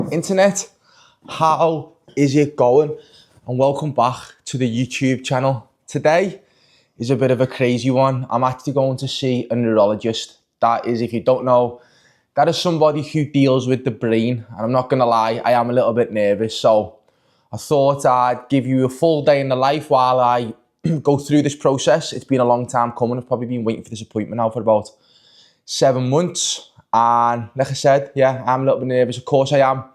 Internet, how is it going? And welcome back to the YouTube channel. Today is a bit of a crazy one. I'm actually going to see a neurologist. That is, if you don't know, that is somebody who deals with the brain. And I'm not gonna lie, I am a little bit nervous. So I thought I'd give you a full day in the life while I go through this process. It's been a long time coming. I've probably been waiting for this appointment now for about 7 months. And like I said, yeah, I'm a little bit nervous. Of course I am.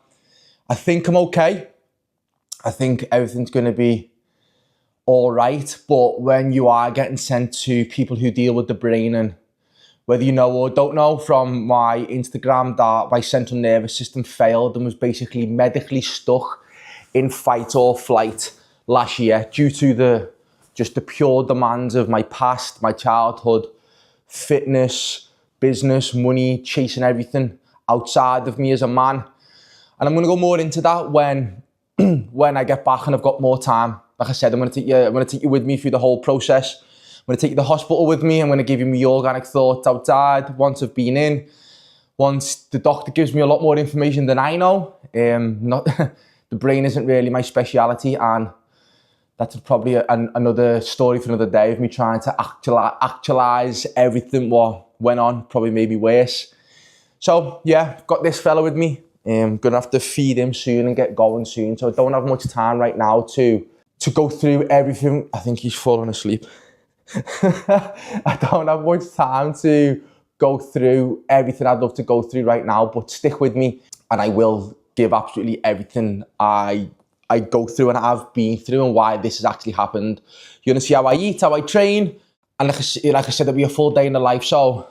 I think I'm okay. I think everything's going to be all right. But when you are getting sent to people who deal with the brain, and whether you know or don't know from my Instagram that my central nervous system failed and was basically medically stuck in fight or flight last year due to the pure demands of my past, my childhood, fitness, business, money, chasing everything outside of me as a man. And I'm going to go more into that when I get back and I've got more time. Like I said, I'm going to take you with me through the whole process. I'm going to take you to the hospital with me. I'm going to give you my organic thoughts outside once I've been in. Once the doctor gives me a lot more information than I know. The brain isn't really my speciality, and that's probably another story for another day of me trying to actualize everything what went on, probably maybe worse. So yeah, got this fella with me. I'm gonna have to feed him soon and get going soon. So I don't have much time right now to go through everything. I think he's falling asleep. I don't have much time to go through everything I'd love to go through right now, but stick with me and I will give absolutely everything I go through and have been through and why this has actually happened. You're gonna see how I eat, how I train, and like I said, it'll be a full day in the life. So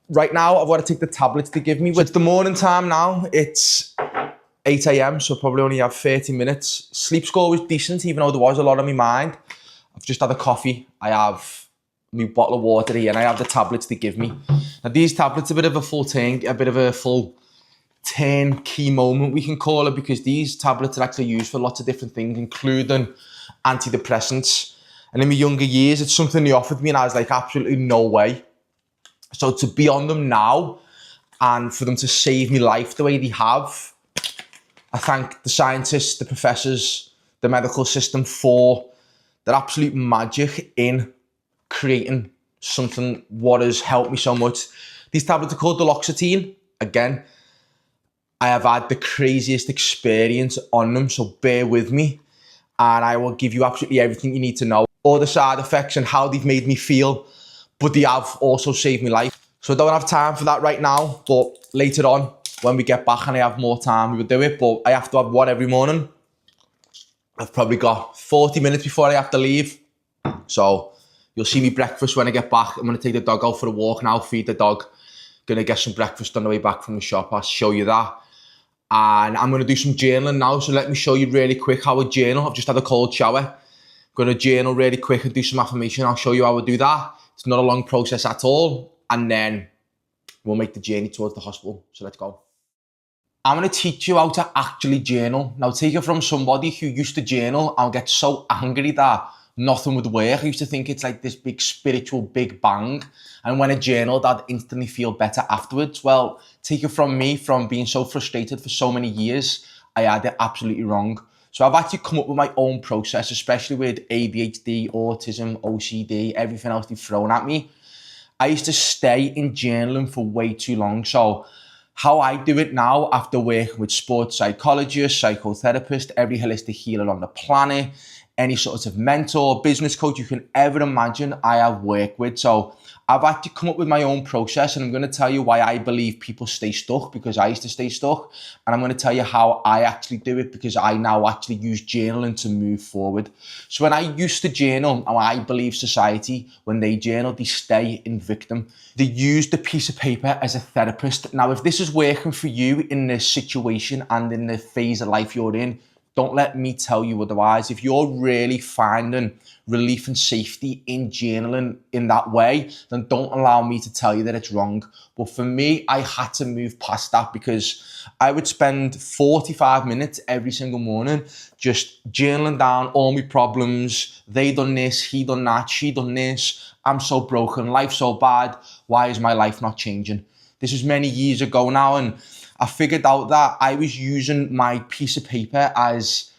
right now, I've got to take the tablets they give me. It's the morning time now. It's 8 a.m, so probably only have 30 minutes. Sleep score was decent, even though there was a lot on my mind. I've just had a coffee. I have my bottle of water here, and I have the tablets they give me. Now, these tablets are a bit of a full turnkey moment, we can call it, because these tablets are actually used for lots of different things, including antidepressants. And in my younger years, it's something they offered me, and I was like, absolutely no way. So to be on them now and for them to save me life the way they have, I thank the scientists, the professors, the medical system for their absolute magic in creating something what has helped me so much. These tablets are called duloxetine. Again, I have had the craziest experience on them, so bear with me and I will give you absolutely everything you need to know. All the side effects and how they've made me feel, but they have also saved me life. So I don't have time for that right now, but later on, when we get back and I have more time, we will do it. But I have to have one every morning. I've probably got 40 minutes before I have to leave. So you'll see me breakfast when I get back. I'm going to take the dog out for a walk now, feed the dog. Going to get some breakfast on the way back from the shop. I'll show you that. And I'm going to do some journaling now. So let me show you really quick how I journal. I've just had a cold shower. I'm going to journal really quick and do some affirmation. I'll show you how I do that. It's not a long process at all. And then we'll make the journey towards the hospital. So let's go. I'm going to teach you how to actually journal. Now, take it from somebody who used to journal and get so angry that nothing would work. I used to think it's like this big spiritual big bang. And when I journaled, I'd instantly feel better afterwards. Well, take it from me, from being so frustrated for so many years, I had it absolutely wrong. So I've actually come up with my own process, especially with ADHD, autism, OCD, everything else they've thrown at me. I used to stay in journaling for way too long. So how I do it now, after working with sports psychologists, psychotherapists, every holistic healer on the planet, any sort of mentor, business coach you can ever imagine, I have worked with. So I've actually come up with my own process, and I'm going to tell you why I believe people stay stuck, because I used to stay stuck. And I'm going to tell you how I actually do it, because I now actually use journaling to move forward. So when I used to journal, and I believe society, when they journal, they stay in victim. They use the piece of paper as a therapist. Now, if this is working for you in this situation and in the phase of life you're in, don't let me tell you otherwise. If you're really finding relief and safety in journaling in that way, then don't allow me to tell you that it's wrong. But for me, I had to move past that, because I would spend 45 minutes every single morning just journaling down all my problems. They done this, he done that, she done this. I'm so broken, life's so bad. Why is my life not changing? This is many years ago now, and I figured out that I was using my piece of paper as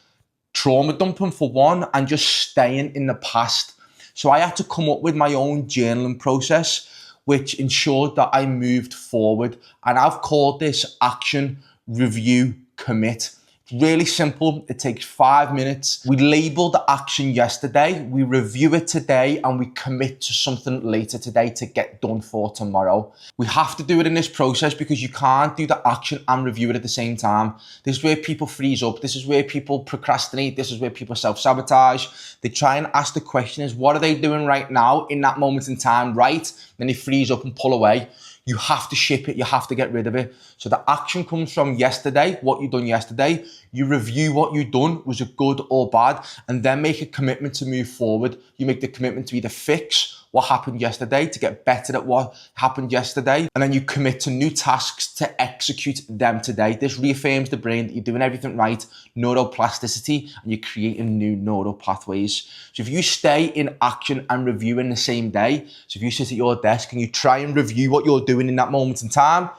trauma dumping for one, and just staying in the past. So I had to come up with my own journaling process, which ensured that I moved forward. And I've called this action, review, commit. It's really simple. It takes 5 minutes. We label the action yesterday, we review it today, and we commit to something later today to get done for tomorrow. We have to do it in this process because you can't do the action and review it at the same time. This is where people freeze up. This is where people procrastinate. This is where people self-sabotage. They try and ask the question is, what are they doing right now in that moment in time, right? Then they freeze up and pull away. You have to ship it. You have to get rid of it. So the action comes from yesterday, what you done yesterday. You review what you done, was it good or bad, and then make a commitment to move forward. You make the commitment to either fix what happened yesterday, to get better at what happened yesterday, and then you commit to new tasks to execute them today. This reaffirms the brain that you're doing everything right, neuroplasticity, and you're creating new neural pathways. So if you stay in action and review in the same day, so if you sit at your desk and you try and review what you're doing in that moment in time,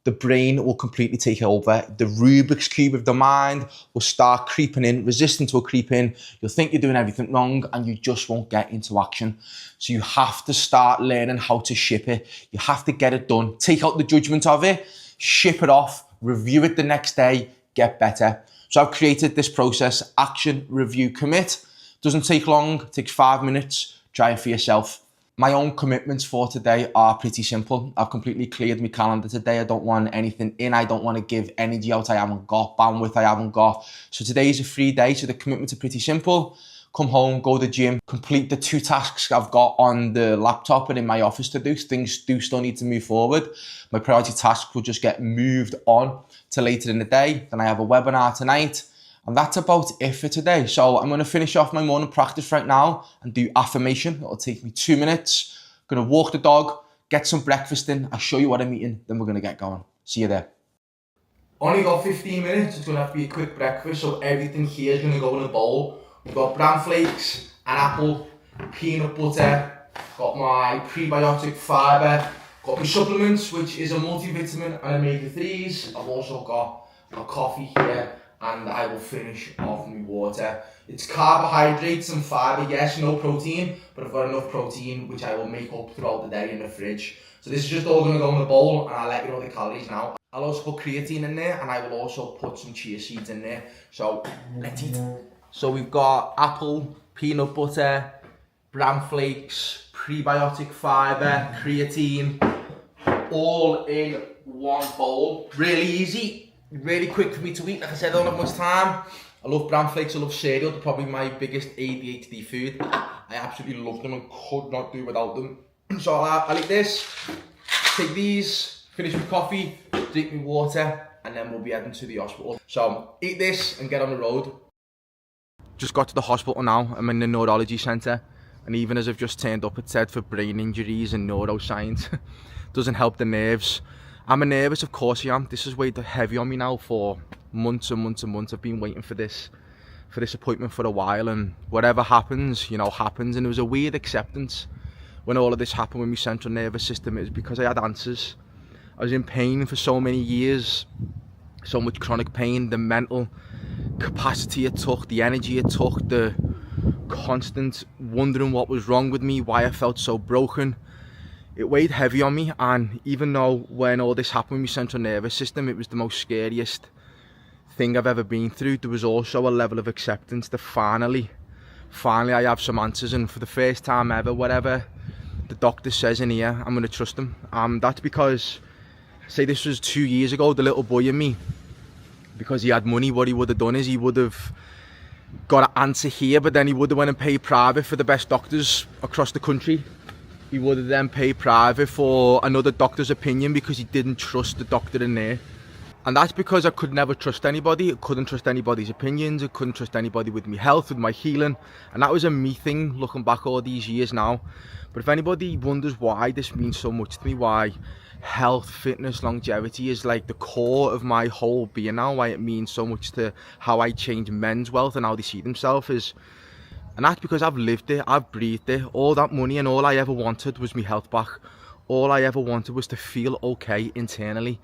the brain will completely take over. The Rubik's Cube of the mind will start creeping in, resistance will creep in. You'll think you're doing everything wrong and you just won't get into action. So you have to start learning how to ship it. You have to get it done. Take out the judgment of it, ship it off, review it the next day, get better. So I've created this process, action, review, commit. Doesn't take long, it takes 5 minutes. Try it for yourself. My own commitments for today are pretty simple. I've completely cleared my calendar today. I don't want anything in. I don't want to give energy out I haven't got, bandwidth I haven't got. So today is a free day, so the commitments are pretty simple. Come home, go to the gym, complete the 2 tasks I've got on the laptop and in my office to do. Things do still need to move forward. My priority tasks will just get moved on to later in the day. Then I have a webinar tonight. And that's about it for today. So I'm going to finish off my morning practice right now and do affirmation. It'll take me 2 minutes. I'm going to walk the dog, get some breakfast in. I'll show you what I'm eating. Then we're going to get going. See you there. Only got 15 minutes. It's going to have to be a quick breakfast. So everything here is going to go in a bowl. We've got bran flakes, an apple, peanut butter. Got my prebiotic fibre. Got my supplements, which is a multivitamin and omega-3s. I've also got a coffee here. And I will finish off my water. It's carbohydrates and fibre, yes, no protein, but I've got enough protein which I will make up throughout the day in the fridge. So this is just all going to go in the bowl, and I'll let you know the calories now. I'll also put creatine in there, and I will also put some chia seeds in there. So let's eat. So we've got apple, peanut butter, bran flakes, prebiotic fibre, creatine, all in one bowl. Really easy. Really quick for me to eat. Like I said, I don't have much time. I love bran flakes, I love cereal. They're probably my biggest ADHD food. I absolutely love them and could not do without them. So I'll eat this, take these, finish my coffee, drink my water, and then we'll be heading to the hospital. So eat this and get on the road. Just got to the hospital now. I'm in the neurology centre. And even as I've just turned up, it said for brain injuries and neuroscience. Doesn't help the nerves. I'm nervous, of course I am. This has weighed heavy on me now for months and months and months. I've been waiting for this appointment for a while, and whatever happens, you know, happens. And there was a weird acceptance when all of this happened with my central nervous system. It was because I had answers. I was in pain for so many years, so much chronic pain, the mental capacity it took, the energy it took, the constant wondering what was wrong with me, why I felt so broken. It weighed heavy on me, and even though when all this happened with my central nervous system, it was the most scariest thing I've ever been through, there was also a level of acceptance that finally I have some answers, and for the first time ever, whatever the doctor says in here, I'm going to trust him. That's because, say this was 2 years ago, the little boy in me, because he had money, what he would have done is he would have got an answer here, but then he would have went and paid private for the best doctors across the country. He would have then paid private for another doctor's opinion because he didn't trust the doctor in there. And that's because I could never trust anybody. I couldn't trust anybody's opinions. I couldn't trust anybody with my health, with my healing. And that was a me thing looking back all these years now. But if anybody wonders why this means so much to me, why health, fitness, longevity is like the core of my whole being now, why it means so much to how I change men's wealth and how they see themselves is, and that's because I've lived it, I've breathed it. All that money and all I ever wanted was my health back. all I ever wanted was to feel okay internally.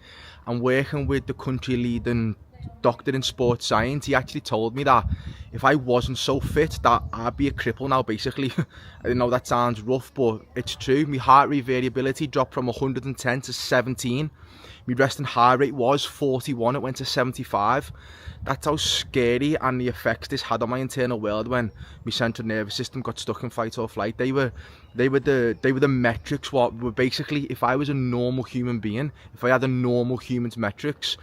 And working with the country leading doctor in sports science, he actually told me that if I wasn't so fit, that I'd be a cripple now, basically. I know that sounds rough, but it's true. My heart rate variability dropped from 110 to 17. My resting heart rate was 41, it went to 75. That's how scary and the effects this had on my internal world when my central nervous system got stuck in fight or flight. They were the metrics. What were basically, if I was a normal human being, if I had a normal human's metrics,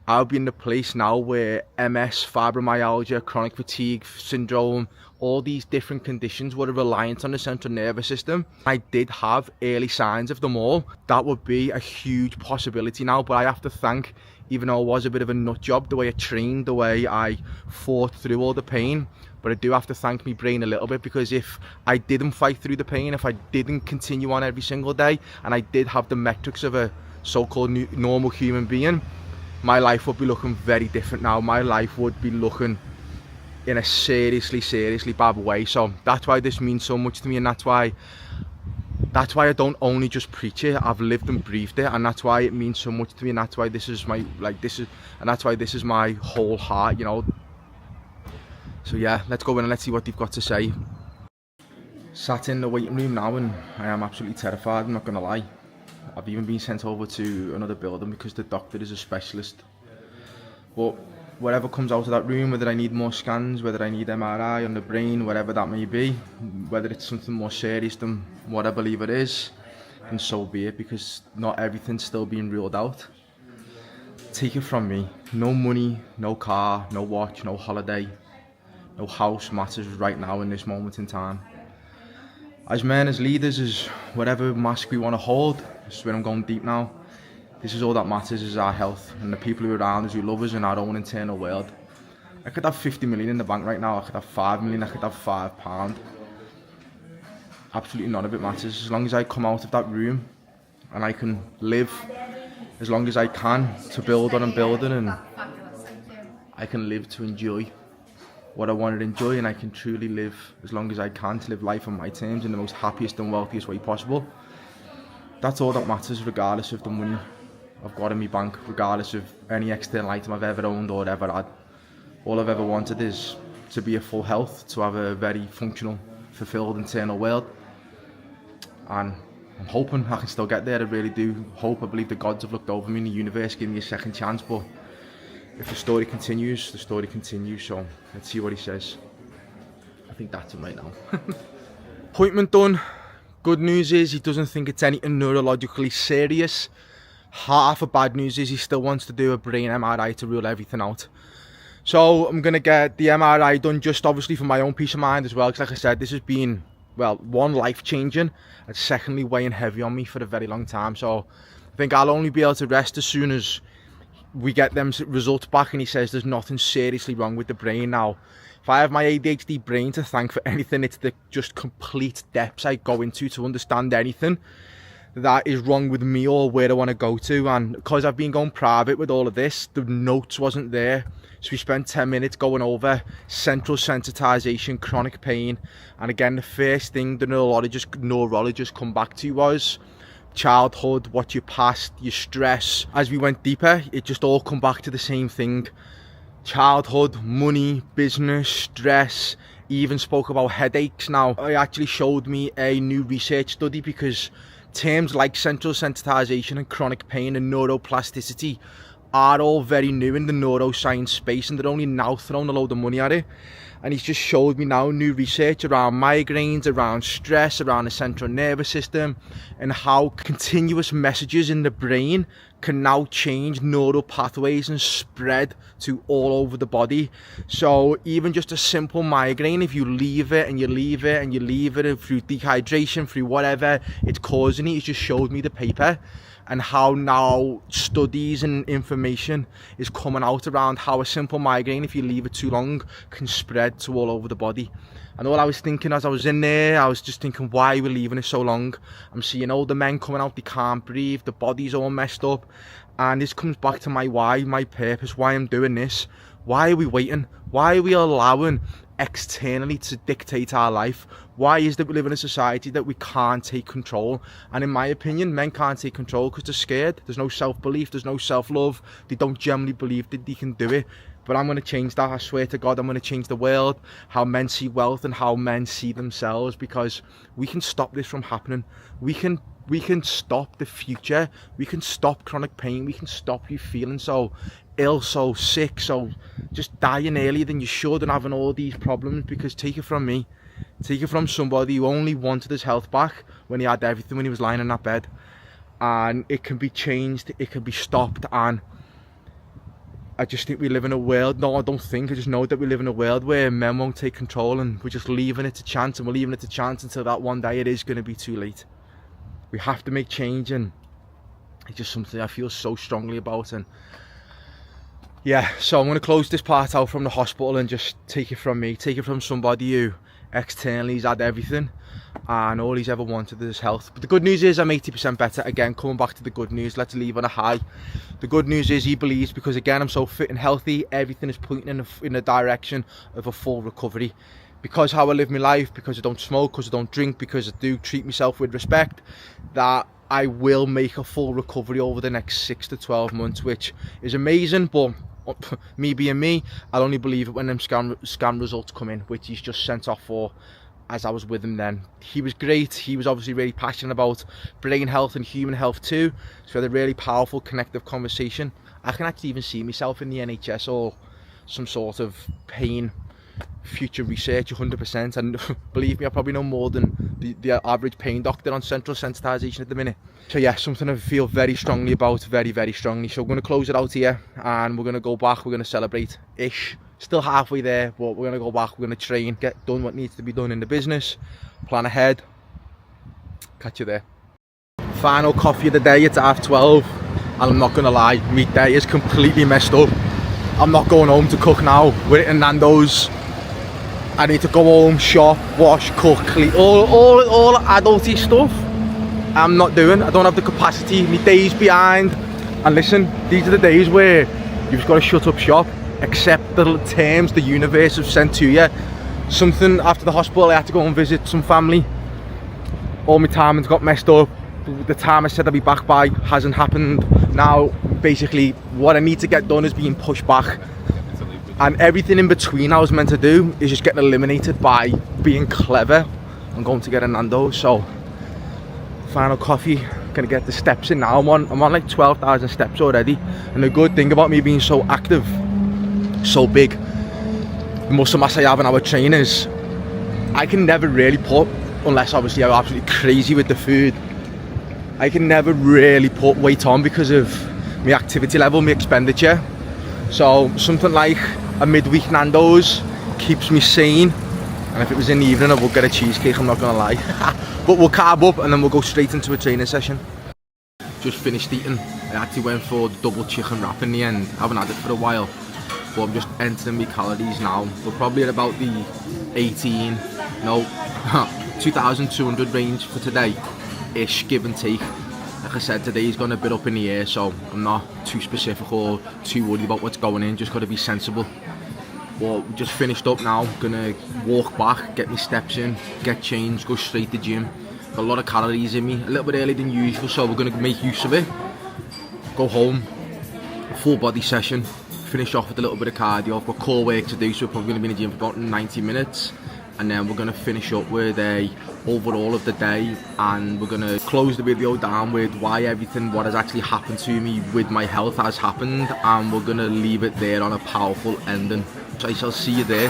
I would be in the place now where MS, fibromyalgia, chronic fatigue syndrome, all these different conditions were reliant on the central nervous system. I did have early signs of them all. That would be a huge possibility now, but I have to thank, even though I was a bit of a nut job, the way I trained, the way I fought through all the pain, but I do have to thank my brain a little bit, because if I didn't fight through the pain, if I didn't continue on every single day, and I did have the metrics of a so-called normal human being, my life would be looking very different now. My life would be looking in a seriously bad way. So that's why this means so much to me, and that's why I don't only just preach it, I've lived and breathed it, and that's why it means so much to me, and that's why this is my, that's why this is my whole heart, you know. So yeah, let's go in and let's see what they've got to say. Sat in the waiting room now, and I am absolutely terrified, I'm not gonna lie. I've even been sent over to another building because the doctor is a specialist. But whatever comes out of that room, whether I need more scans, whether I need MRI on the brain, whatever that may be, whether it's something more serious than what I believe it is, and so be it, because not everything's still being ruled out. Take it from me, no money, no car, no watch, no holiday, no house matters right now in this moment in time. As men, as leaders, as whatever mask we want to hold, this is where I'm going deep now. This is all that matters, is our health and the people who are around us who love us in our own internal world. I could have 50 million in the bank right now, I could have 5 million, I could have £5. Absolutely none of it matters. As long as I come out of that room and I can live as long as I can to build what I'm building, and I can live to enjoy what I want to enjoy, and I can truly live as long as I can to live life on my terms in the most happiest and wealthiest way possible. That's all that matters, regardless of the money I've got in my bank, regardless of any external item I've ever owned or ever had. All I've ever wanted is to be at full health, to have a very functional, fulfilled internal world. And I'm hoping I can still get there. I really do hope. I believe the gods have looked over me and the universe gave me a second chance, but if the story continues, the story continues. So let's see what he says. I think that's him right now. Appointment done. Good news is he doesn't think it's anything neurologically serious. Half of bad news is he still wants to do a brain MRI to rule everything out. So I'm going to get the MRI done, just obviously for my own peace of mind as well, because like I said, this has been, well, one, life-changing, and secondly, weighing heavy on me for a very long time. So I think I'll only be able to rest as soon as we get them results back and he says there's nothing seriously wrong with the brain. Now, if I have my ADHD brain to thank for anything, it's the just complete depths I go into to understand anything that is wrong with me or where I want to go to. And because I've been going private with all of this, the notes wasn't there, so we spent 10 minutes going over central sensitization, chronic pain, and again the first thing the neurologist come back to was childhood, what your past, your stress. As we went deeper, it just all come back to the same thing: childhood, money, business, stress. He even spoke about headaches. Now, it actually showed me a new research study, because terms like central sensitization and chronic pain and neuroplasticity are all very new in the neuroscience space, and they're only now throwing a load of money at it. And he's just showed me now new research around migraines, around stress, around the central nervous system, and how continuous messages in the brain can now change neural pathways and spread to all over the body. So even just a simple migraine, if you leave it and you leave it and you leave it through dehydration, through whatever it's causing, he just showed me the paper, and how now studies and information is coming out around how a simple migraine, if you leave it too long, can spread to all over the body. And all I was thinking as I was in there, I was just thinking, why are we leaving it so long? I'm seeing older men coming out, they can't breathe, the body's all messed up. And this comes back to my why, my purpose, why I'm doing this. Why are we waiting? Why are we allowing externally to dictate our life? Why is that we live in a society that we can't take control? And in my opinion, men can't take control because they're scared. There's no self-belief, there's no self-love. They don't generally believe that they can do it. But I'm going to change that. I swear to God, I'm going to change the world, how men see wealth and how men see themselves, because we can stop this from happening. We can stop the future. We can stop chronic pain. We can stop you feeling so ill, so sick, so just dying earlier than you should and having all these problems. Because take it from me, take it from somebody who only wanted his health back when he had everything, when he was lying in that bed. And it can be changed, it can be stopped. And I just think we live in a world, no, I don't think, I just know that we live in a world where men won't take control, and we're just leaving it to chance, and we're leaving it to chance until that one day it is going to be too late. We have to make change, and it's just something I feel so strongly about. And yeah, so I'm going to close this part out from the hospital and just take it from me, take it from somebody who externally has had everything and all he's ever wanted is health. But the good news is I'm 80% better. Again, coming back to the good news, let's leave on a high. The good news is he believes, because again, I'm so fit and healthy, everything is pointing in the direction of a full recovery. Because how I live my life, because I don't smoke, because I don't drink, because I do treat myself with respect, that I will make a full recovery over the next 6 to 12 months, which is amazing. But me being me, I'll only believe it when them scan results come in, which he's just sent off for as I was with him then. He was great. He was obviously really passionate about brain health and human health too. So we had a really powerful, connective conversation. I can actually even see myself in the NHS or some sort of pain future research 100%. And believe me, I probably know more than the average pain doctor on central sensitization at the minute. So yeah, something I feel very strongly about, very, very strongly. So we're going to close it out here and we're going to go back. We're going to celebrate-ish. Still halfway there, but we're going to go back. We're going to train, get done what needs to be done in the business, plan ahead. Catch you there. Final coffee of the day, it's 12:30. And I'm not going to lie, my day is completely messed up. I'm not going home to cook now. We're at Nando's. I need to go home, shop, wash, cook, clean, all adulty stuff. I'm not doing. I don't have the capacity. My day's behind. And listen, these are the days where you've just got to shut up shop, accept the terms the universe have sent to you. Something after the hospital, I had to go and visit some family. All my timings got messed up. The time I said I'd be back by hasn't happened. Now, basically, what I need to get done is being pushed back. And everything in between I was meant to do is just getting eliminated by being clever and going to get a Nando's. So, final coffee, gonna get the steps in now. I'm on like 12,000 steps already. And the good thing about me being so active, so big, the muscle mass I have in our trainers, I can never really put, unless obviously I'm absolutely crazy with the food, I can never really put weight on because of my activity level, my expenditure. So something like a midweek Nando's keeps me sane. And if it was in the evening, I would get a cheesecake, I'm not gonna lie. But we'll carb up and then we'll go straight into a training session. Just finished eating. I actually went for the double chicken wrap in the end. I haven't had it for a while. But I'm just entering my calories now. We're probably at about the 2,200 range for today-ish, give and take. Like I said, today's gone a bit up in the air, so I'm not too specific or too worried about what's going in, just got to be sensible. But we just finished up now, gonna walk back, get my steps in, get changed, go straight to the gym. Got a lot of calories in me, a little bit earlier than usual, so we're gonna make use of it. Go home, full body session, finish off with a little bit of cardio. I've got core work to do, so we're probably gonna be in the gym for about 90 minutes. And then we're going to finish up with a overall of the day, and we're going to close the video down with why everything what has actually happened to me with my health has happened, and we're going to leave it there on a powerful ending. So I shall see you there.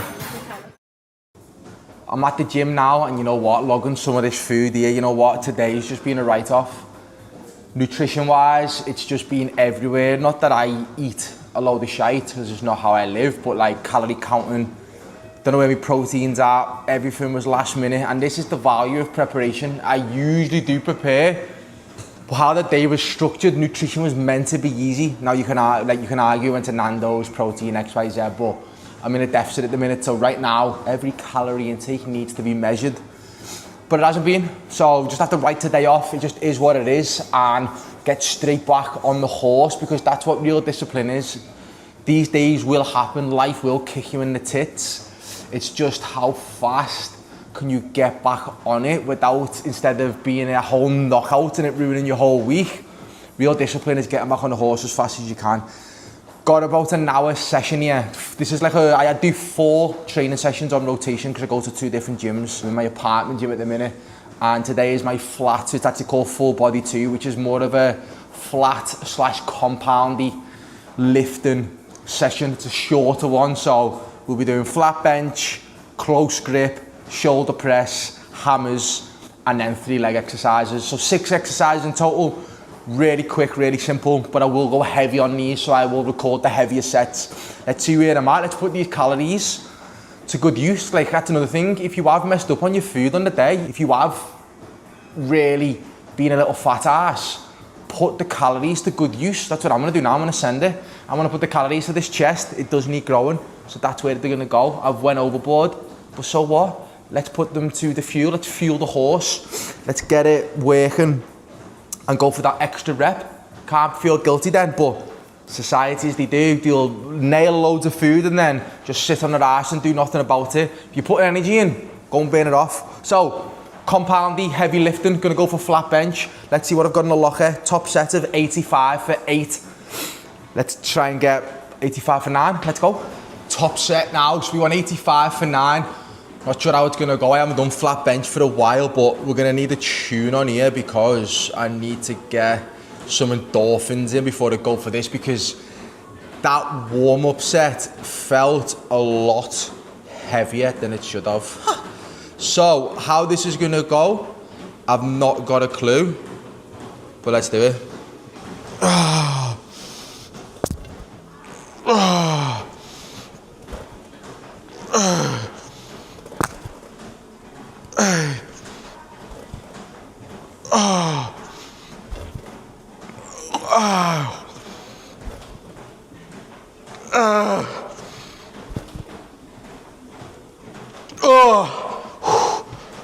I'm at the gym now, and you know what, logging some of this food here, you know what, today's just been a write-off. Nutrition wise, it's just been everywhere. Not that I eat a load of shite, because it's not how I live, but like calorie counting, don't know where my proteins are, everything was last minute, and this is the value of preparation. I usually do prepare, but how the day was structured, nutrition was meant to be easy. Now you can argue into Nando's, protein, X, Y, Z, but I'm in a deficit at the minute, so right now, every calorie intake needs to be measured. But it hasn't been, so just have to write today off. It just is what it is, and get straight back on the horse, because that's what real discipline is. These days will happen, life will kick you in the tits. It's just how fast can you get back on it without, instead of being a whole knockout and it ruining your whole week. Real discipline is getting back on the horse as fast as you can. Got about an hour session here. This is like I do 4 training sessions on rotation because I go to 2 different gyms. I'm in my apartment gym at the minute. And today is my flat, so it's actually called Full Body 2, which is more of a flat / compoundy lifting session. It's a shorter one, so we'll be doing flat bench, close grip, shoulder press, hammers, and then 3 leg exercises. So 6 exercises in total. Really quick, really simple, but I will go heavy on these, so I will record the heavier sets. Let's see where I'm at. Let's put these calories to good use. Like, that's another thing. If you have messed up on your food on the day, if you have really been a little fat ass, put the calories to good use. That's what I'm gonna do now. I'm gonna send it. I'm gonna put the calories to this chest. It does need growing, so that's where they're gonna go. I've went overboard, but so what? Let's put them to the fuel. Let's fuel the horse. Let's get it working and go for that extra rep. Can't feel guilty then, but societies, they'll nail loads of food and then just sit on their arse and do nothing about it. If you put energy in, go and burn it off. So, compoundy, heavy lifting, gonna go for flat bench. Let's see what I've got in the locker. Top set of 85 for 8. Let's try and get 85 for 9, let's go. Top set now, so we want 85 for 9. Not sure how it's gonna go. I haven't done flat bench for a while, but we're gonna need a tune on here because I need to get some endorphins in before I go for this, because that warm-up set felt a lot heavier than it should have. So, how this is gonna go, I've not got a clue, but let's do it.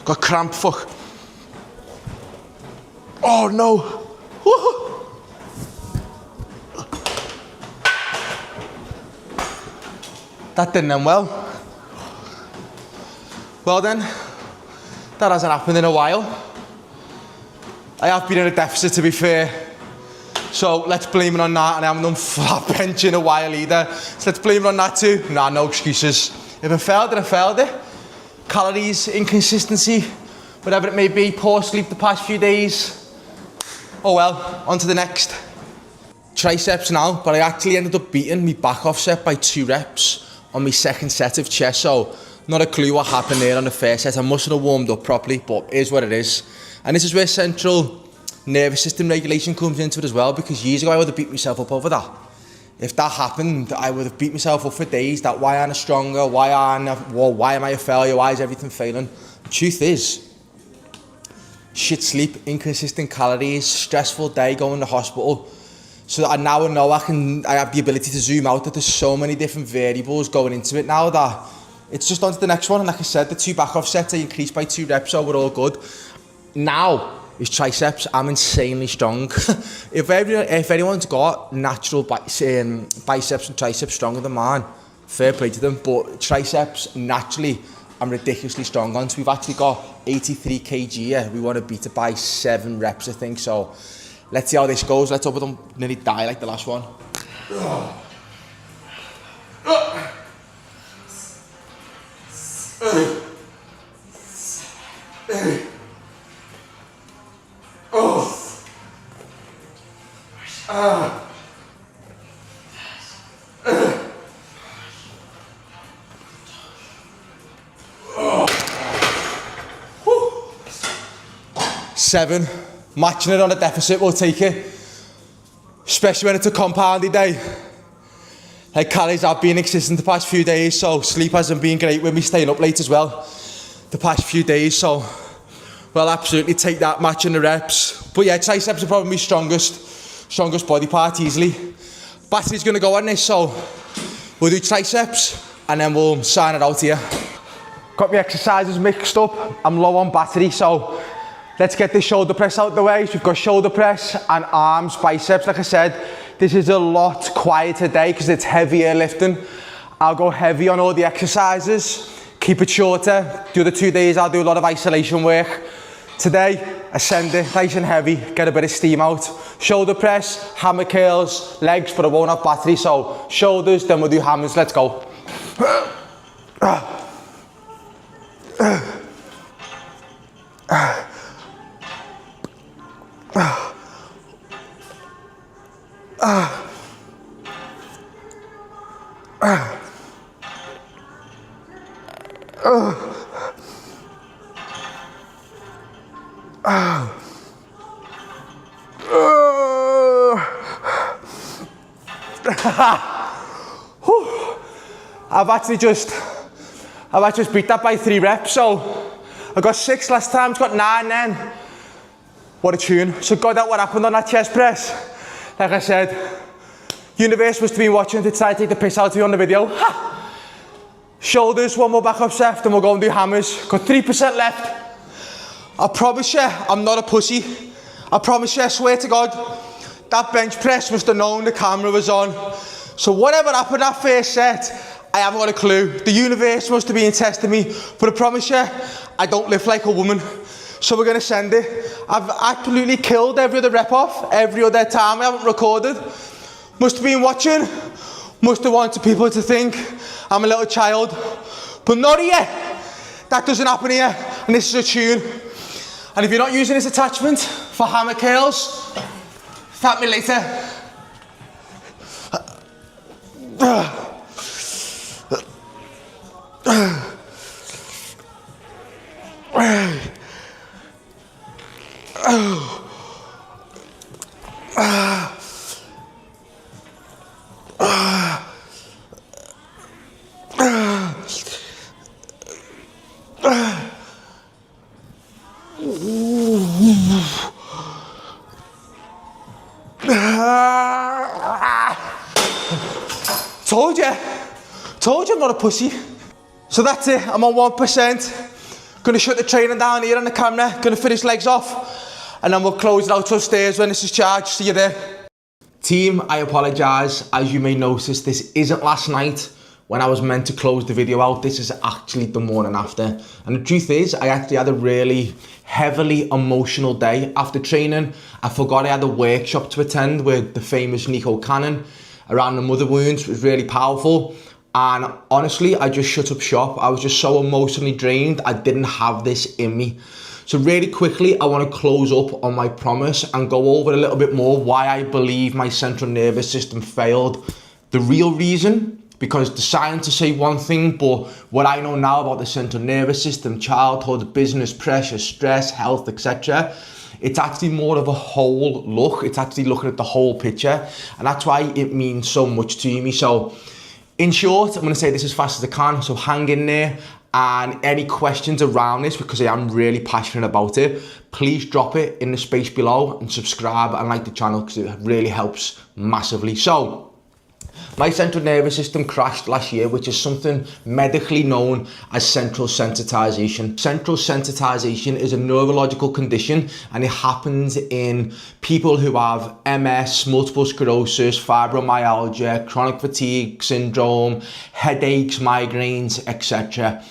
Got cramp, fuck. Oh no. That didn't end well. Well then, that hasn't happened in a while. I have been in a deficit, to be fair. So let's blame it on that, and I haven't done flat bench in a while either. So let's blame it on that too. Nah, no excuses. If I failed it, I failed it. Calories, inconsistency, whatever it may be, poor sleep the past few days. Oh well, on to the next. Triceps now, but I actually ended up beating my back off set by 2 reps on my second set of chest, so not a clue what happened there on the first set. I mustn't have warmed up properly, but it is what it is. And this is where central nervous system regulation comes into it as well, because years ago I would have beat myself up over that. If that happened, I would have beat myself up for days, that why aren't I stronger, why am I a failure, why is everything failing? The truth is, shit sleep, inconsistent calories, stressful day going to hospital. So I now know I have the ability to zoom out, that there's so many different variables going into it now that it's just on to the next one. And like I said, the 2 back off sets I increased by 2 reps, so we're all good. Now is triceps. I'm insanely strong. If anyone's got natural biceps and triceps stronger than mine, fair play to them. But triceps, naturally, I'm ridiculously strong on. So we've actually got 83 kg here. We want to beat it by 7 reps, I think. So let's see how this goes. Let's hope I don't nearly die like the last one. Seven, matching it on a deficit, we'll take it. Especially when it's a compounded day. Like, calories have been existent the past few days, so sleep hasn't been great with me staying up late as well the past few days, so we'll absolutely take that, matching the reps. But yeah, triceps are probably my strongest body part easily. Battery's gonna go on this, so we'll do triceps and then we'll sign it out here. Got my exercises mixed up. I'm low on battery, so let's get this shoulder press out the way. So we've got shoulder press and arms, biceps. Like I said, this is a lot quieter day because it's heavier lifting. I'll go heavy on all the exercises, keep keep it shorter. The other 2 days I'll do a lot of isolation work. Today, ascend it nice and heavy, get a bit of steam out. Shoulder press, hammer curls, legs, but I won't have battery, so shoulders, then we'll do hammers, let's go. I've actually just beat that by 3 reps, so I got 6 last time, got 9 then. What a tune. So got that what happened on that chest press. Like I said, universe must have been watching to try to take the piss out of me on the video. Ha! Shoulders, 1 more back up set, then we'll go and do hammers. Got 3% left. I promise you, I'm not a pussy. I promise you, I swear to God, that bench press must have known the camera was on. So whatever happened that first set, I haven't got a clue. The universe must have been testing me, but I promise you, I don't live like a woman. So we're gonna send it. I've absolutely killed every other rep off, every other time I haven't recorded. Must have been watching, must have wanted people to think I'm a little child, but not here. That doesn't happen here, and this is a tune. And if you're not using this attachment for hammer curls, thank me later. Told you I'm not a pussy. So that's it, I'm on 1%. Gonna shut the training down here on the camera, gonna finish legs off, and then we'll close it out upstairs when this is charged. See you there. Team, I apologise. As you may notice, this isn't last night when I was meant to close the video out. This is actually the morning after. And the truth is, I actually had a really heavily emotional day after training. I forgot I had a workshop to attend with the famous Nico Cannon around the mother wounds. It was really powerful. And honestly, I just shut up shop. I was just so emotionally drained. I didn't have this in me. So really quickly, I want to close up on my promise and go over a little bit more why I believe my central nervous system failed. The real reason, because the scientists say one thing, but what I know now about the central nervous system, childhood, business, pressure, stress, health, etc., it's actually more of a whole look. It's actually looking at the whole picture. And that's why it means so much to me. So in short, I'm going to say this as fast as I can, so hang in there. And any questions around this, because I am really passionate about it, please drop it in the space below and subscribe and like the channel because it really helps massively. So, my central nervous system crashed last year, which is something medically known as central sensitization. Central sensitization is a neurological condition and it happens in people who have MS, multiple sclerosis, fibromyalgia, chronic fatigue syndrome, headaches, migraines, etc.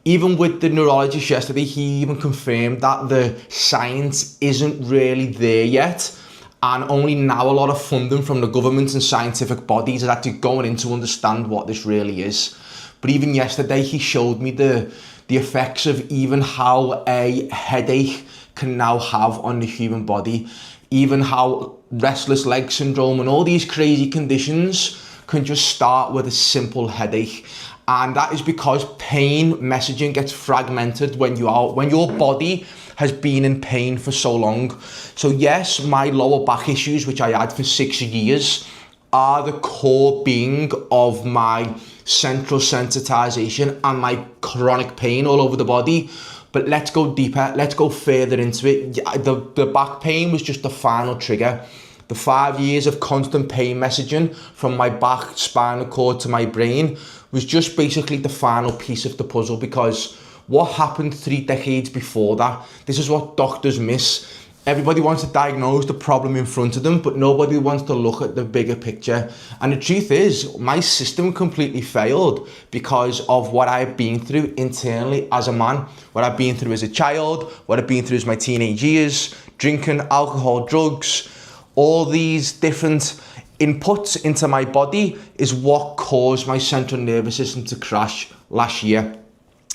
Even with the neurologist yesterday, he even confirmed that the science isn't really there yet. And only now a lot of funding from the government and scientific bodies is actually going in to understand what this really is. But even yesterday, he showed me the effects of even how a headache can now have on the human body. Even how restless leg syndrome and all these crazy conditions can just start with a simple headache. And that is because pain messaging gets fragmented when your body has been in pain for so long. So yes, my lower back issues, which I had for 6 years, are the core being of my central sensitization and my chronic pain all over the body. But let's go deeper, let's go further into it. The back pain was just the final trigger. The 5 years of constant pain messaging from my back, spinal cord to my brain was just basically the final piece of the puzzle, because what happened 3 decades before that, this is what doctors miss, Everybody wants to diagnose the problem in front of them, but nobody wants to look at the bigger picture. And the truth is, my system completely failed because of what I've been through internally as a man, what I've been through as a child, what I've been through as my teenage years, drinking, alcohol, drugs, all these different inputs into my body is what caused my central nervous system to crash last year.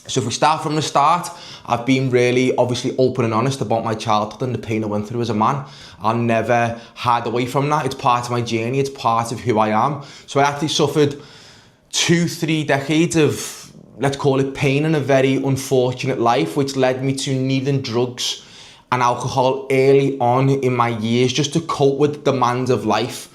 So if we start from the start, I've been really obviously open and honest about my childhood and the pain I went through as a man. I'll never hide away from that. It's part of my journey. It's part of who I am. So I actually suffered 2-3 decades of, let's call it, pain in a very unfortunate life, which led me to needing drugs and alcohol early on in my years just to cope with the demands of life.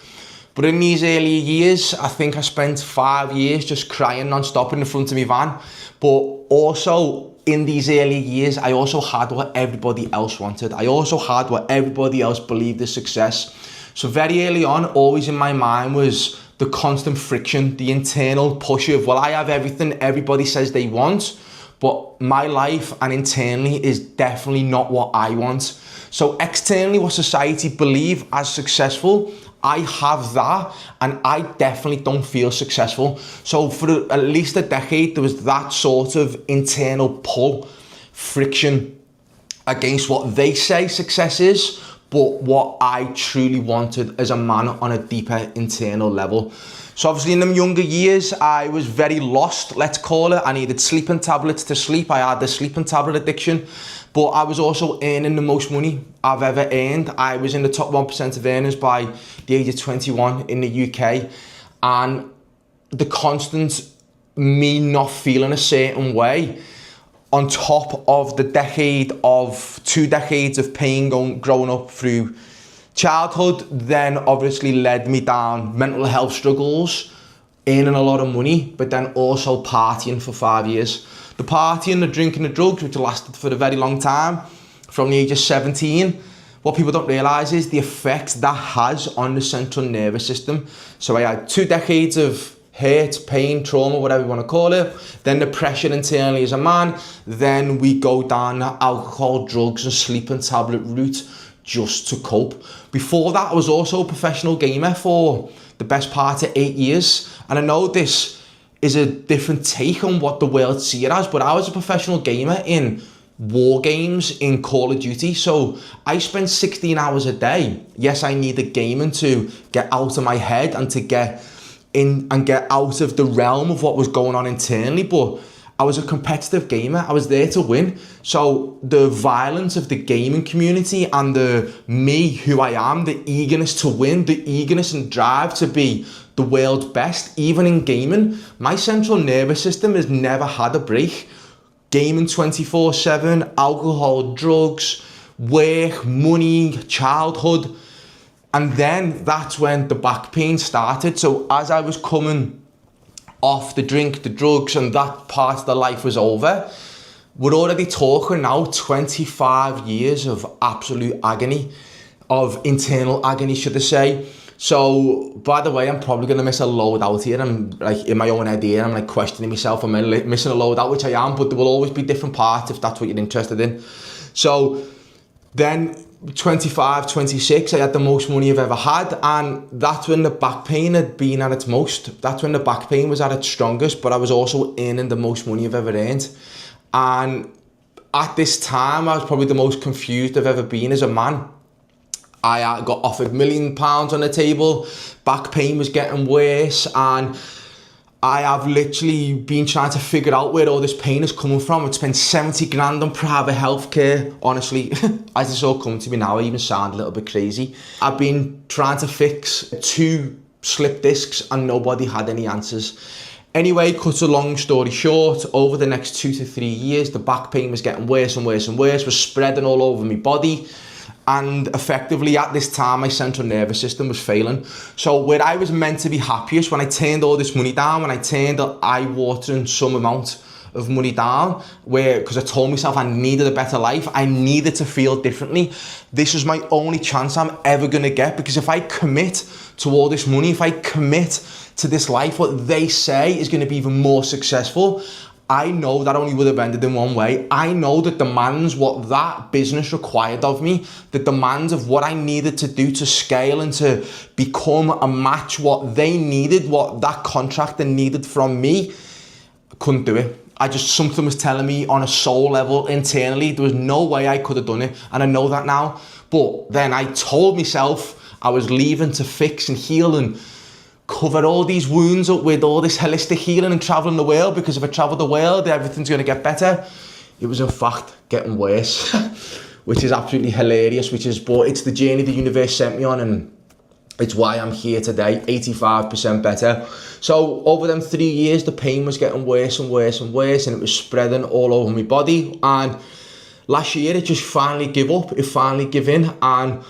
But in these early years, I think I spent 5 years just crying non-stop in the front of my van. But also in these early years, I also had what everybody else wanted. I also had what everybody else believed is success. So very early on, always in my mind was the constant friction, the internal push of, well, I have everything everybody says they want, but my life and internally is definitely not what I want. So externally, what society believe as successful, I have that, and I definitely don't feel successful. So for at least a decade, there was that sort of internal pull, friction against what they say success is, but what I truly wanted as a man on a deeper internal level. So obviously in them younger years, I was very lost, let's call it. I needed sleeping tablets to sleep. I had the sleeping tablet addiction, but I was also earning the most money I've ever earned. I was in the top 1% of earners by the age of 21 in the UK. And the constant me not feeling a certain way, on top of the 2 decades of pain growing up through childhood, then obviously led me down mental health struggles, earning a lot of money, but then also partying for 5 years. The partying, the drinking, the drugs, which lasted for a very long time, from the age of 17. What people don't realise is the effect that has on the central nervous system. So I had 2 decades of hurt, pain, trauma, whatever you want to call it, then the pressure internally as a man, then we go down the alcohol, drugs and sleeping tablet route just to cope. Before that, I was also a professional gamer for the best part of 8 years. And I know this is a different take on what the world sees it as, but I was a professional gamer in war games in Call of Duty. So I spent 16 hours a day. Yes, I needed gaming to get out of my head and to get in and get out of the realm of what was going on internally, but I was a competitive gamer. I was there to win. So the violence of the gaming community and the me, who I am, the eagerness to win, the eagerness and drive to be the world's best, even in gaming, my central nervous system has never had a break. Gaming 24/7, alcohol, drugs, work, money, childhood. And then that's when the back pain started. So as I was coming off the drink, the drugs, and that part of the life was over, we're already talking now 25 years of absolute agony, of internal agony, should I say. So, by the way, I'm probably going to miss a load out here. I'm like in my own head here, I'm like questioning myself, am I missing a load out, which I am, but there will always be different parts if that's what you're interested in. So then 25, 26, I had the most money I've ever had, and that's when the back pain had been at its most. That's when the back pain was at its strongest, but I was also earning the most money I've ever earned. And at this time, I was probably the most confused I've ever been as a man. I got offered £1 million on the table, back pain was getting worse, and I have literally been trying to figure out where all this pain is coming from. I've spent 70 grand on private healthcare. Honestly, as it's all come to me now, I even sound a little bit crazy. I've been trying to fix 2 slip discs and nobody had any answers. Anyway, cut a long story short, over the next 2 to 3 years, the back pain was getting worse and worse and worse, was spreading all over my body. And effectively at this time, my central nervous system was failing. So where I was meant to be happiest, when I turned all this money down, when I turned an eye-watering some amount of money down, because I told myself I needed a better life, I needed to feel differently. This was my only chance I'm ever gonna get, because if I commit to all this money, if I commit to this life, what they say is gonna be even more successful, I know that only would have ended in one way. I know the demands what that business required of me, the demands of what I needed to do to scale and to become a match what they needed, what that contractor needed from me. I couldn't do it. Something was telling me on a soul level internally, there was no way I could have done it. And I know that now. But then I told myself I was leaving to fix and heal and cover all these wounds up with all this holistic healing and traveling the world, because if I travel the world, everything's going to get better. It was in fact getting worse, which is absolutely hilarious, but it's the journey the universe sent me on, and it's why I'm here today, 85% better. So over them 3 years, the pain was getting worse and worse and worse, and it was spreading all over my body. And last year, it just finally gave up. It finally gave in, and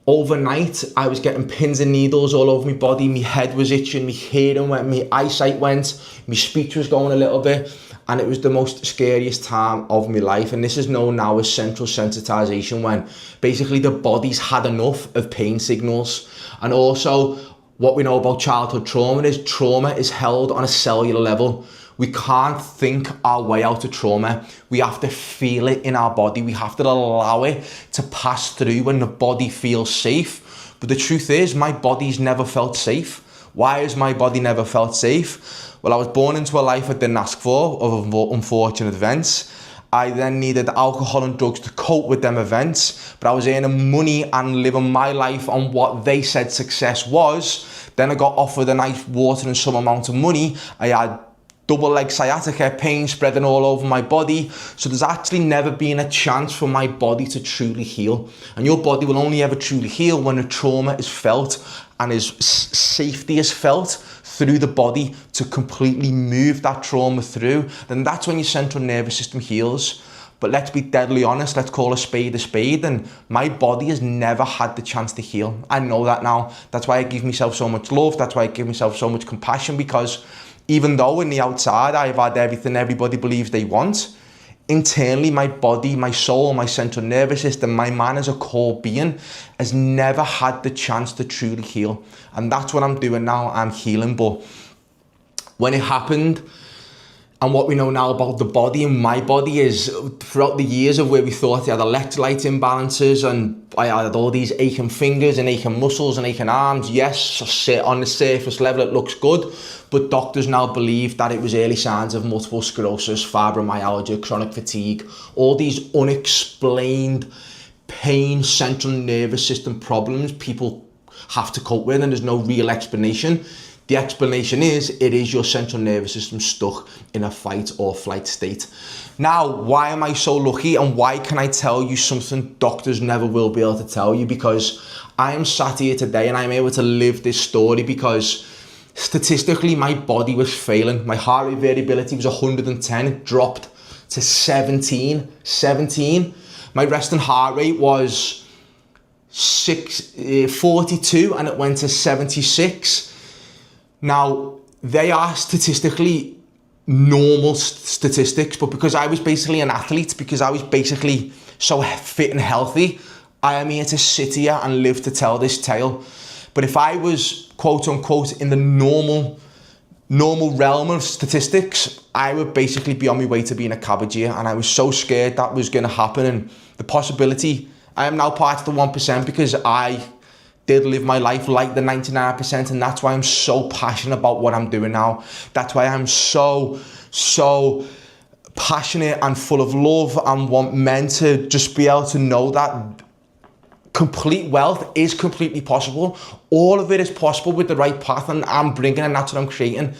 overnight, I was getting pins and needles all over my body. My head was itching, my hearing went, my eyesight went, my speech was going a little bit. And it was the most scariest time of my life. And this is known now as central sensitization, when basically the body's had enough of pain signals. And also, what we know about childhood trauma is held on a cellular level. We can't think our way out of trauma. We have to feel it in our body. We have to allow it to pass through when the body feels safe. But the truth is, my body's never felt safe. Why has my body never felt safe? Well, I was born into a life I didn't ask for, of unfortunate events. I then needed alcohol and drugs to cope with them events, but I was earning money and living my life on what they said success was. Then I got offered a nice water and some amount of money. I had double leg sciatica, pain spreading all over my body. So there's actually never been a chance for my body to truly heal. And your body will only ever truly heal when the trauma is felt and safety is felt through the body to completely move that trauma through. Then that's when your central nervous system heals. But let's be deadly honest, let's call a spade, and my body has never had the chance to heal. I know that now. That's why I give myself so much love. That's why I give myself so much compassion, because even though in the outside I've had everything everybody believes they want, internally my body, my soul, my central nervous system, my man as a core being has never had the chance to truly heal. And that's what I'm doing now, I'm healing. But when it happened, and what we know now about the body and my body is, throughout the years of where we thought I had electrolyte imbalances and I had all these aching fingers and aching muscles and aching arms, yes, on the surface level it looks good, but doctors now believe that it was early signs of multiple sclerosis, fibromyalgia, chronic fatigue, all these unexplained pain, central nervous system problems people have to cope with, and there's no real explanation. The explanation is, it is your central nervous system stuck in a fight or flight state. Now, why am I so lucky, and why can I tell you something doctors never will be able to tell you? Because I am sat here today and I'm able to live this story because statistically my body was failing. My heart rate variability was 110, it dropped to 17. My resting heart rate was 42 and it went to 76. Now, they are statistically normal statistics, but because I was basically an athlete, because I was basically so fit and healthy, I am here to sit here and live to tell this tale. But if I was, quote unquote, in the normal realm of statistics, I would basically be on my way to being a cabbage here, and I was so scared that was going to happen. And the possibility, I am now part of the 1% because I did live my life like the 99%, and that's why I'm so passionate about what I'm doing now. That's why I'm so passionate and full of love and want men to just be able to know that complete wealth is completely possible. All of it is possible with the right path, and I'm bringing, and that's what I'm creating.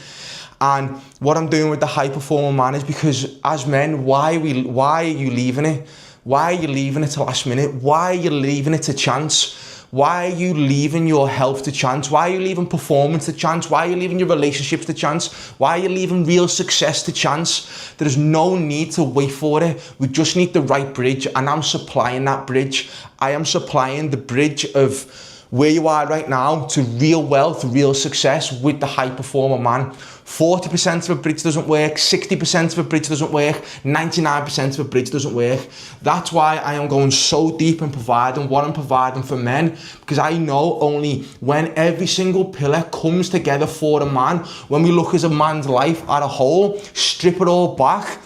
And what I'm doing with the high performer man is because as men, why are you leaving it? Why are you leaving it to last minute? Why are you leaving it to chance? Why are you leaving your health to chance? Why are you leaving performance to chance? Why are you leaving your relationships to chance? Why are you leaving real success to chance? There's no need to wait for it. We just need the right bridge, and I'm supplying that bridge. I am supplying the bridge of where you are right now to real wealth, real success with the high performer man 40% of a bridge doesn't work, 60% of a bridge doesn't work, 99% of a bridge doesn't work. That's why I am going so deep in providing what I'm providing for men, because I know only when every single pillar comes together for a man, when we look as a man's life at a whole, strip it all back,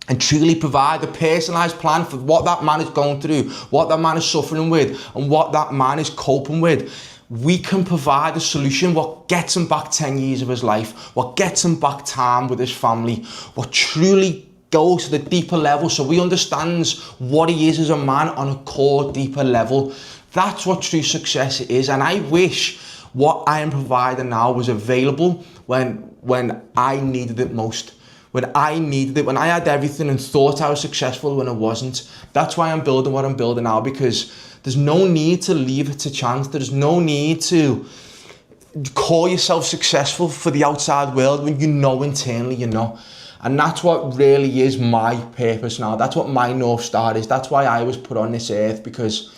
and truly provide a personalised plan for what that man is going through, what that man is suffering with, and what that man is coping with, we can provide a solution what gets him back 10 years of his life, what gets him back time with his family, what truly goes to the deeper level so he understands what he is as a man on a core deeper level. That's what true success is. And I wish what I am providing now was available when I needed it most. When I needed it, when I had everything and thought I was successful when I wasn't. That's why I'm building what I'm building now, because there's no need to leave it to chance. There's no need to call yourself successful for the outside world when you know internally you're not. And that's what really is my purpose now. That's what my North Star is. That's why I was put on this earth, because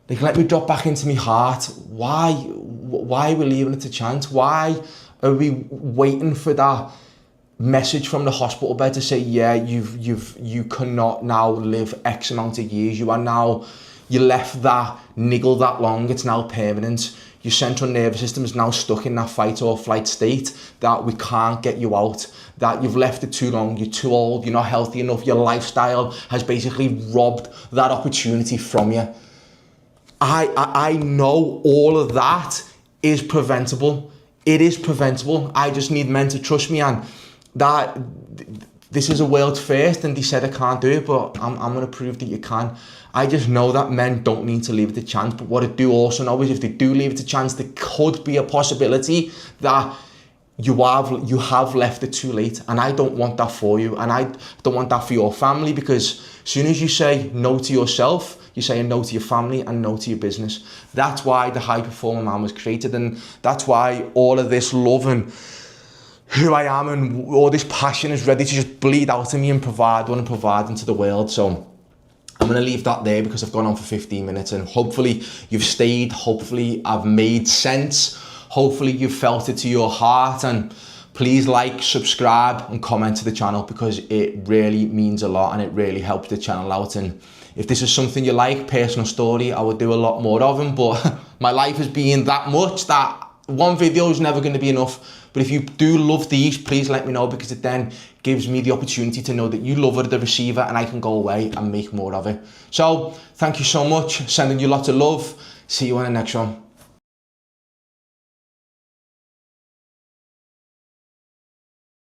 they can let me drop back into my heart. Why are we leaving it to chance? Why are we waiting for that message from the hospital bed to say, yeah, you cannot now live X amount of years. You left that niggle that long. It's now permanent. Your central nervous system is now stuck in that fight or flight state that we can't get you out, that you've left it too long, you're too old, you're not healthy enough, your lifestyle has basically robbed that opportunity from you. I know all of that is preventable. It is preventable. I just need men to trust me, and that this is a world first, and they said I can't do it, but I'm going to prove that you can. I just know that men don't need to leave it to chance, but what I do also know is if they do leave it to chance, there could be a possibility that you have left it too late, and I don't want that for you, and I don't want that for your family, because as soon as you say no to yourself, you're saying no to your family and no to your business. That's why the High Performer Man was created, and that's why all of this love and who I am and all this passion is ready to just bleed out of me and provide what I'm providing to the world. So I'm going to leave that there because I've gone on for 15 minutes, and hopefully you've stayed. Hopefully I've made sense. Hopefully you've felt it to your heart, and please like, subscribe and comment to the channel, because it really means a lot and it really helps the channel out. And if this is something you like, personal story, I would do a lot more of them, but my life has been that much that one video is never going to be enough. But if you do love these, please let me know, because it then gives me the opportunity to know that you love it, the receiver, and I can go away and make more of it. So thank you so much. Sending you lots of love. See you on the next one.